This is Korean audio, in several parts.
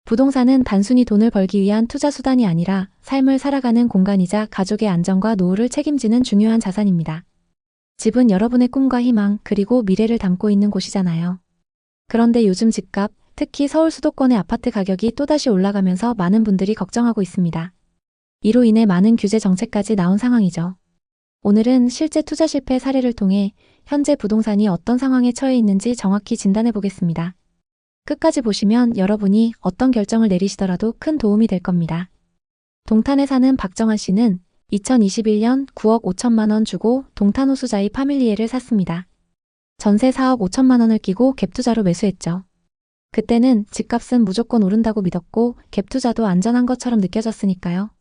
부동산은 단순히 돈을 벌기 위한 투자 수단이 아니라 삶을 살아가는 공간이자 가족의 안정과 노후를 책임지는 중요한 자산입니다. 집은 여러분의 꿈과 희망, 그리고 미래를 담고 있는 곳이잖아요. 그런데 요즘 집값, 특히 서울 수도권의 아파트 가격이 또다시 올라가면서 많은 분들이 걱정하고 있습니다. 이로 인해 많은 규제 정책까지 나온 상황이죠. 오늘은 실제 투자 실패 사례를 통해 현재 부동산이 어떤 상황에 처해 있는지 정확히 진단해 보겠습니다. 끝까지 보시면 여러분이 어떤 결정을 내리시더라도 큰 도움이 될 겁니다. 동탄에 사는 박정아 씨는 2021년 9억 5천만 원 주고 동탄 호수자이 파밀리에를 샀습니다. 전세 4억 5천만 원을 끼고 갭투자로 매수했죠. 그때는 집값은 무조건 오른다고 믿었고 갭투자도 안전한 것처럼 느껴졌으니까요.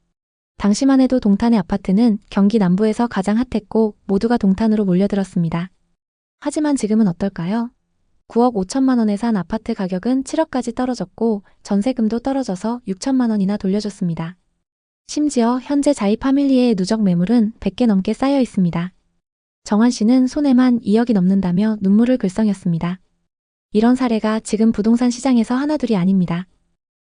당시만 해도 동탄의 아파트는 경기 남부에서 가장 핫했고 모두가 동탄으로 몰려들었습니다. 하지만 지금은 어떨까요? 9억 5천만 원에 산 아파트 가격은 7억까지 떨어졌고 전세금도 떨어져서 6천만 원이나 돌려줬습니다. 심지어 현재 자이 파밀리에의 누적 매물은 100개 넘게 쌓여 있습니다. 정환 씨는 손해만 2억이 넘는다며 눈물을 글썽였습니다. 이런 사례가 지금 부동산 시장에서 하나둘이 아닙니다.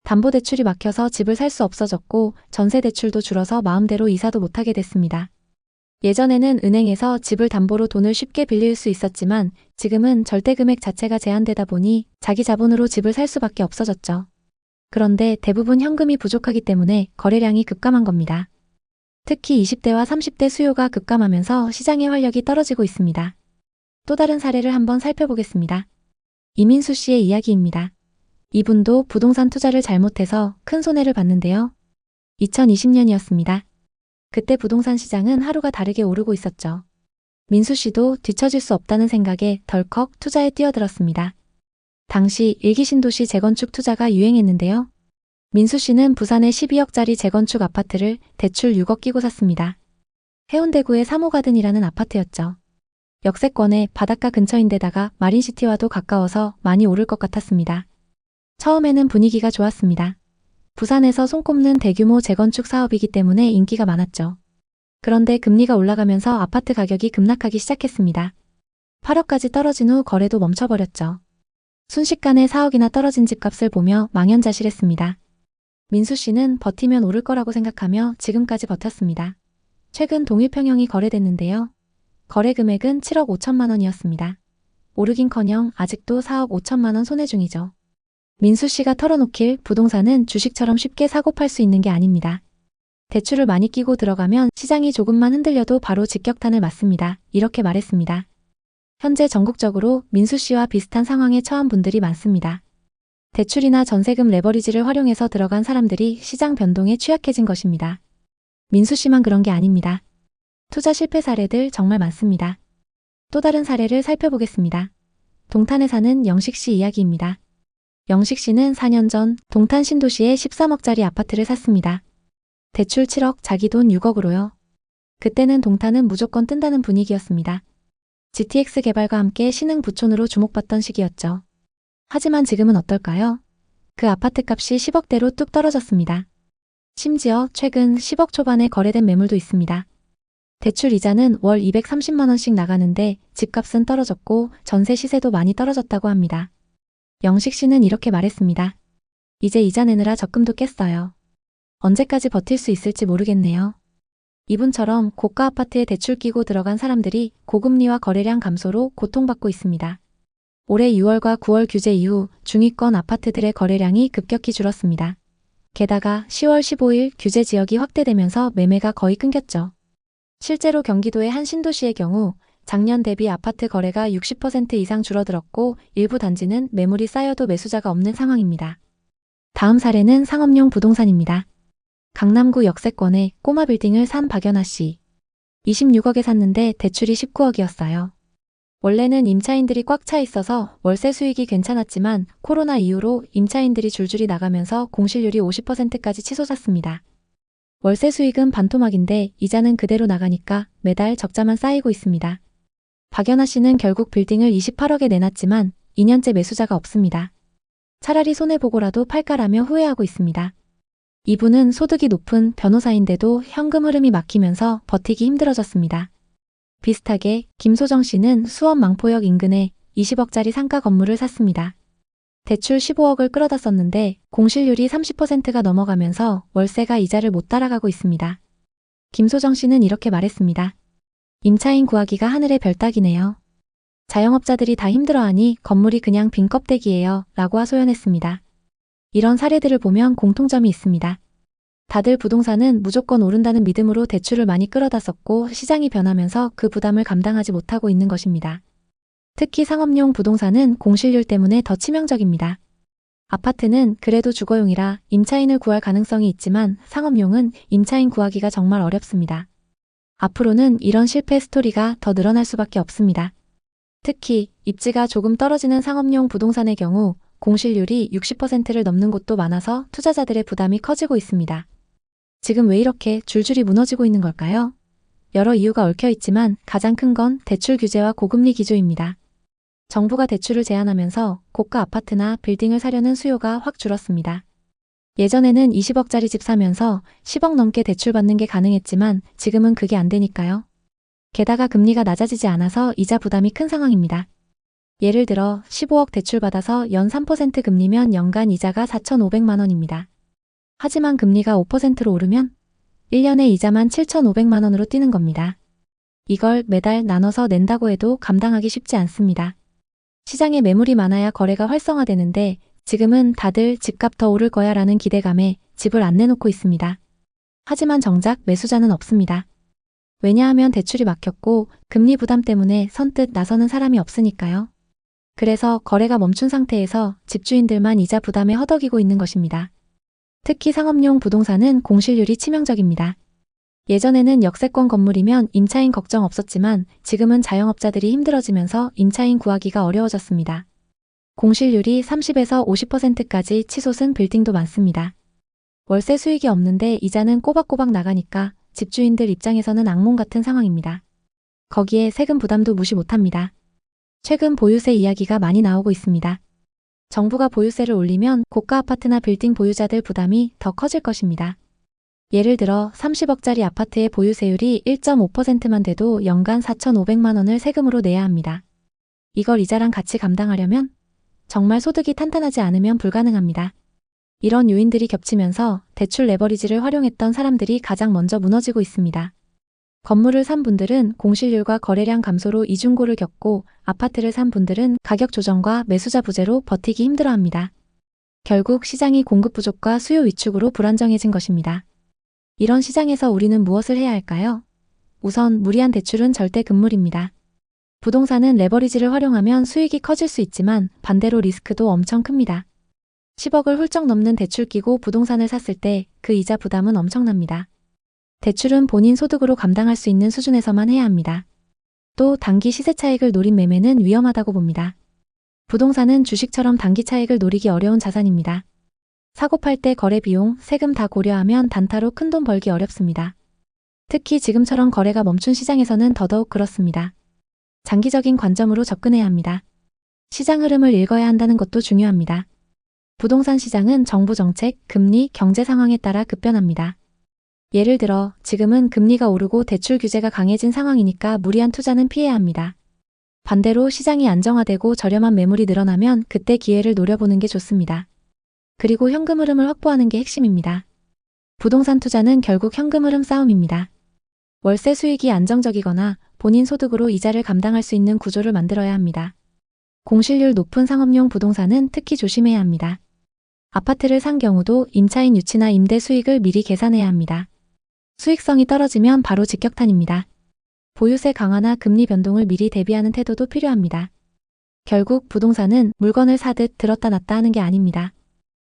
담보대출이 막혀서 집을 살 수 없어졌고 전세대출도 줄어서 마음대로 이사도 못하게 됐습니다. 예전에는 은행에서 집을 담보로 돈을 쉽게 빌릴 수 있었지만 지금은 절대금액 자체가 제한되다 보니 자기 자본으로 집을 살 수밖에 없어졌죠. 그런데 대부분 현금이 부족하기 때문에 거래량이 급감한 겁니다. 특히 20대와 30대 수요가 급감하면서 시장의 활력이 떨어지고 있습니다. 또 다른 사례를 한번 살펴보겠습니다. 이민수 씨의 이야기입니다. 이분도 부동산 투자를 잘못해서 큰 손해를 봤는데요. 2020년이었습니다. 그때 부동산 시장은 하루가 다르게 오르고 있었죠. 민수 씨도 뒤처질 수 없다는 생각에 덜컥 투자에 뛰어들었습니다. 당시 일기 신도시 재건축 투자가 유행했는데요. 민수 씨는 부산의 12억짜리 재건축 아파트를 대출 6억 끼고 샀습니다. 해운대구의 3호 가든이라는 아파트였죠. 역세권에 바닷가 근처인데다가 마린시티와도 가까워서 많이 오를 것 같았습니다. 처음에는 분위기가 좋았습니다. 부산에서 손꼽는 대규모 재건축 사업이기 때문에 인기가 많았죠. 그런데 금리가 올라가면서 아파트 가격이 급락하기 시작했습니다. 8억까지 떨어진 후 거래도 멈춰버렸죠. 순식간에 4억이나 떨어진 집값을 보며 망연자실했습니다. 민수 씨는 버티면 오를 거라고 생각하며 지금까지 버텼습니다. 최근 동일평형이 거래됐는데요. 거래 금액은 7억 5천만 원이었습니다. 오르긴커녕 아직도 4억 5천만 원 손해 중이죠. 민수 씨가 털어놓길 부동산은 주식처럼 쉽게 사고 팔 수 있는 게 아닙니다. 대출을 많이 끼고 들어가면 시장이 조금만 흔들려도 바로 직격탄을 맞습니다. 이렇게 말했습니다. 현재 전국적으로 민수 씨와 비슷한 상황에 처한 분들이 많습니다. 대출이나 전세금 레버리지를 활용해서 들어간 사람들이 시장 변동에 취약해진 것입니다. 민수 씨만 그런 게 아닙니다. 투자 실패 사례들 정말 많습니다. 또 다른 사례를 살펴보겠습니다. 동탄에 사는 영식 씨 이야기입니다. 영식 씨는 4년 전 동탄 신도시에 13억짜리 아파트를 샀습니다. 대출 7억, 자기 돈 6억으로요. 그때는 동탄은 무조건 뜬다는 분위기였습니다. GTX 개발과 함께 신흥 부촌으로 주목받던 시기였죠. 하지만 지금은 어떨까요? 그 아파트 값이 10억대로 뚝 떨어졌습니다. 심지어 최근 10억 초반에 거래된 매물도 있습니다. 대출 이자는 월 230만 원씩 나가는데 집값은 떨어졌고 전세 시세도 많이 떨어졌다고 합니다. 영식 씨는 이렇게 말했습니다. 이제 이자 내느라 적금도 깼어요. 언제까지 버틸 수 있을지 모르겠네요. 이분처럼 고가 아파트에 대출 끼고 들어간 사람들이 고금리와 거래량 감소로 고통받고 있습니다. 올해 6월과 9월 규제 이후 중위권 아파트들의 거래량이 급격히 줄었습니다. 게다가 10월 15일 규제 지역이 확대되면서 매매가 거의 끊겼죠. 실제로 경기도의 한 신도시의 경우 작년 대비 아파트 거래가 60% 이상 줄어들었고 일부 단지는 매물이 쌓여도 매수자가 없는 상황입니다. 다음 사례는 상업용 부동산입니다. 강남구 역세권에 꼬마 빌딩을 산 박연아 씨. 26억에 샀는데 대출이 19억이었어요. 원래는 임차인들이 꽉 차 있어서 월세 수익이 괜찮았지만 코로나 이후로 임차인들이 줄줄이 나가면서 공실률이 50%까지 치솟았습니다. 월세 수익은 반토막인데 이자는 그대로 나가니까 매달 적자만 쌓이고 있습니다. 박연아 씨는 결국 빌딩을 28억에 내놨지만 2년째 매수자가 없습니다. 차라리 손해보고라도 팔까라며 후회하고 있습니다. 이분은 소득이 높은 변호사인데도 현금 흐름이 막히면서 버티기 힘들어졌습니다. 비슷하게 김소정 씨는 수원 망포역 인근에 20억짜리 상가 건물을 샀습니다. 대출 15억을 끌어다 썼는데 공실률이 30%가 넘어가면서 월세가 이자를 못 따라가고 있습니다. 김소정 씨는 이렇게 말했습니다. 임차인 구하기가 하늘의 별 따기네요. 자영업자들이 다 힘들어하니 건물이 그냥 빈 껍데기예요 라고 하소연했습니다. 이런 사례들을 보면 공통점이 있습니다. 다들 부동산은 무조건 오른다는 믿음으로 대출을 많이 끌어다 썼고 시장이 변하면서 그 부담을 감당하지 못하고 있는 것입니다. 특히 상업용 부동산은 공실률 때문에 더 치명적입니다. 아파트는 그래도 주거용이라 임차인을 구할 가능성이 있지만 상업용은 임차인 구하기가 정말 어렵습니다. 앞으로는 이런 실패 스토리가 더 늘어날 수밖에 없습니다. 특히 입지가 조금 떨어지는 상업용 부동산의 경우 공실률이 60%를 넘는 곳도 많아서 투자자들의 부담이 커지고 있습니다. 지금 왜 이렇게 줄줄이 무너지고 있는 걸까요? 여러 이유가 얽혀 있지만 가장 큰 건 대출 규제와 고금리 기조입니다. 정부가 대출을 제한하면서 고가 아파트나 빌딩을 사려는 수요가 확 줄었습니다. 예전에는 20억짜리 집 사면서 10억 넘게 대출받는 게 가능했지만 지금은 그게 안 되니까요. 게다가 금리가 낮아지지 않아서 이자 부담이 큰 상황입니다. 예를 들어 15억 대출받아서 연 3% 금리면 연간 이자가 4,500만 원입니다. 하지만 금리가 5%로 오르면 1년에 이자만 7,500만 원으로 뛰는 겁니다. 이걸 매달 나눠서 낸다고 해도 감당하기 쉽지 않습니다. 시장에 매물이 많아야 거래가 활성화되는데 지금은 다들 집값 더 오를 거야 라는 기대감에 집을 안 내놓고 있습니다. 하지만 정작 매수자는 없습니다. 왜냐하면 대출이 막혔고 금리 부담 때문에 선뜻 나서는 사람이 없으니까요. 그래서 거래가 멈춘 상태에서 집주인들만 이자 부담에 허덕이고 있는 것입니다. 특히 상업용 부동산은 공실률이 치명적입니다. 예전에는 역세권 건물이면 임차인 걱정 없었지만 지금은 자영업자들이 힘들어지면서 임차인 구하기가 어려워졌습니다. 공실률이 30에서 50%까지 치솟은 빌딩도 많습니다. 월세 수익이 없는데 이자는 꼬박꼬박 나가니까 집주인들 입장에서는 악몽 같은 상황입니다. 거기에 세금 부담도 무시 못합니다. 최근 보유세 이야기가 많이 나오고 있습니다. 정부가 보유세를 올리면 고가 아파트나 빌딩 보유자들 부담이 더 커질 것입니다. 예를 들어 30억짜리 아파트의 보유세율이 1.5%만 돼도 연간 4,500만 원을 세금으로 내야 합니다. 이걸 이자랑 같이 감당하려면 정말 소득이 탄탄하지 않으면 불가능합니다. 이런 요인들이 겹치면서 대출 레버리지를 활용했던 사람들이 가장 먼저 무너지고 있습니다. 건물을 산 분들은 공실률과 거래량 감소로 이중고를 겪고 아파트를 산 분들은 가격 조정과 매수자 부재로 버티기 힘들어합니다. 결국 시장이 공급 부족과 수요 위축으로 불안정해진 것입니다. 이런 시장에서 우리는 무엇을 해야 할까요? 우선 무리한 대출은 절대 금물입니다. 부동산은 레버리지를 활용하면 수익이 커질 수 있지만 반대로 리스크도 엄청 큽니다. 10억을 훌쩍 넘는 대출 끼고 부동산을 샀을 때 그 이자 부담은 엄청납니다. 대출은 본인 소득으로 감당할 수 있는 수준에서만 해야 합니다. 또 단기 시세 차익을 노린 매매는 위험하다고 봅니다. 부동산은 주식처럼 단기 차익을 노리기 어려운 자산입니다. 사고 팔 때 거래 비용, 세금 다 고려하면 단타로 큰돈 벌기 어렵습니다. 특히 지금처럼 거래가 멈춘 시장에서는 더더욱 그렇습니다. 장기적인 관점으로 접근해야 합니다. 시장 흐름을 읽어야 한다는 것도 중요합니다. 부동산 시장은 정부 정책, 금리, 경제 상황에 따라 급변합니다. 예를 들어 지금은 금리가 오르고 대출 규제가 강해진 상황이니까 무리한 투자는 피해야 합니다. 반대로 시장이 안정화되고 저렴한 매물이 늘어나면 그때 기회를 노려보는 게 좋습니다. 그리고 현금 흐름을 확보하는 게 핵심입니다. 부동산 투자는 결국 현금 흐름 싸움입니다. 월세 수익이 안정적이거나 본인 소득으로 이자를 감당할 수 있는 구조를 만들어야 합니다. 공실률 높은 상업용 부동산은 특히 조심해야 합니다. 아파트를 산 경우도 임차인 유치나 임대 수익을 미리 계산해야 합니다. 수익성이 떨어지면 바로 직격탄입니다. 보유세 강화나 금리 변동을 미리 대비하는 태도도 필요합니다. 결국 부동산은 물건을 사듯 들었다 놨다 하는 게 아닙니다.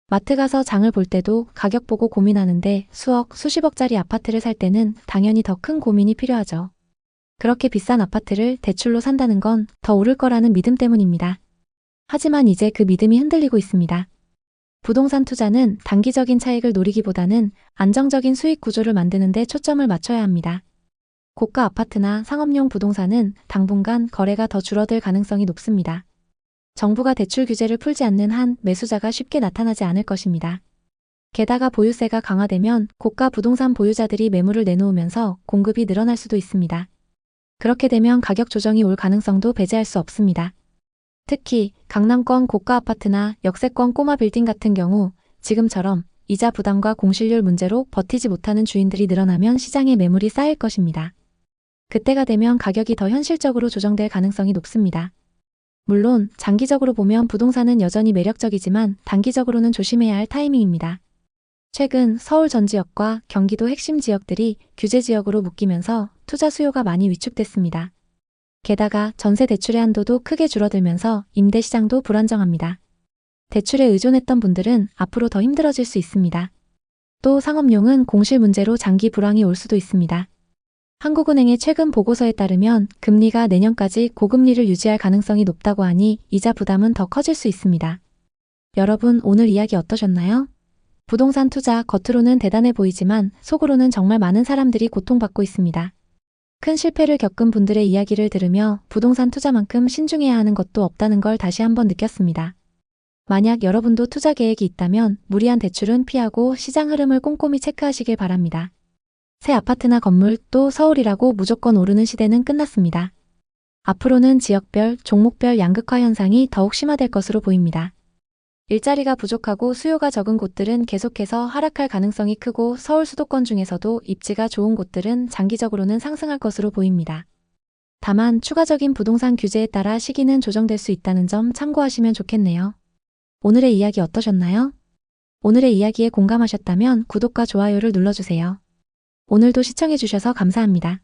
마트 가서 장을 볼 때도 가격 보고 고민하는데 수억, 수십억짜리 아파트를 살 때는 당연히 더 큰 고민이 필요하죠. 그렇게 비싼 아파트를 대출로 산다는 건 더 오를 거라는 믿음 때문입니다. 하지만 이제 그 믿음이 흔들리고 있습니다. 부동산 투자는 단기적인 차익을 노리기보다는 안정적인 수익 구조를 만드는 데 초점을 맞춰야 합니다. 고가 아파트나 상업용 부동산은 당분간 거래가 더 줄어들 가능성이 높습니다. 정부가 대출 규제를 풀지 않는 한 매수자가 쉽게 나타나지 않을 것입니다. 게다가 보유세가 강화되면 고가 부동산 보유자들이 매물을 내놓으면서 공급이 늘어날 수도 있습니다. 그렇게 되면 가격 조정이 올 가능성도 배제할 수 없습니다. 특히 강남권 고가 아파트나 역세권 꼬마 빌딩 같은 경우 지금처럼 이자 부담과 공실률 문제로 버티지 못하는 주인들이 늘어나면 시장에 매물이 쌓일 것입니다. 그때가 되면 가격이 더 현실적으로 조정될 가능성이 높습니다. 물론 장기적으로 보면 부동산은 여전히 매력적이지만 단기적으로는 조심해야 할 타이밍입니다. 최근 서울 전 지역과 경기도 핵심 지역들이 규제 지역으로 묶이면서 투자 수요가 많이 위축됐습니다. 게다가 전세 대출의 한도도 크게 줄어들면서 임대 시장도 불안정합니다. 대출에 의존했던 분들은 앞으로 더 힘들어질 수 있습니다. 또 상업용은 공실 문제로 장기 불황이 올 수도 있습니다. 한국은행의 최근 보고서에 따르면 금리가 내년까지 고금리를 유지할 가능성이 높다고 하니 이자 부담은 더 커질 수 있습니다. 여러분 오늘 이야기 어떠셨나요? 부동산 투자 겉으로는 대단해 보이지만 속으로는 정말 많은 사람들이 고통받고 있습니다. 큰 실패를 겪은 분들의 이야기를 들으며 부동산 투자만큼 신중해야 하는 것도 없다는 걸 다시 한번 느꼈습니다. 만약 여러분도 투자 계획이 있다면 무리한 대출은 피하고 시장 흐름을 꼼꼼히 체크하시길 바랍니다. 새 아파트나 건물 또 서울이라고 무조건 오르는 시대는 끝났습니다. 앞으로는 지역별, 종목별 양극화 현상이 더욱 심화될 것으로 보입니다. 일자리가 부족하고 수요가 적은 곳들은 계속해서 하락할 가능성이 크고 서울 수도권 중에서도 입지가 좋은 곳들은 장기적으로는 상승할 것으로 보입니다. 다만 추가적인 부동산 규제에 따라 시기는 조정될 수 있다는 점 참고하시면 좋겠네요. 오늘의 이야기 어떠셨나요? 오늘의 이야기에 공감하셨다면 구독과 좋아요를 눌러주세요. 오늘도 시청해주셔서 감사합니다.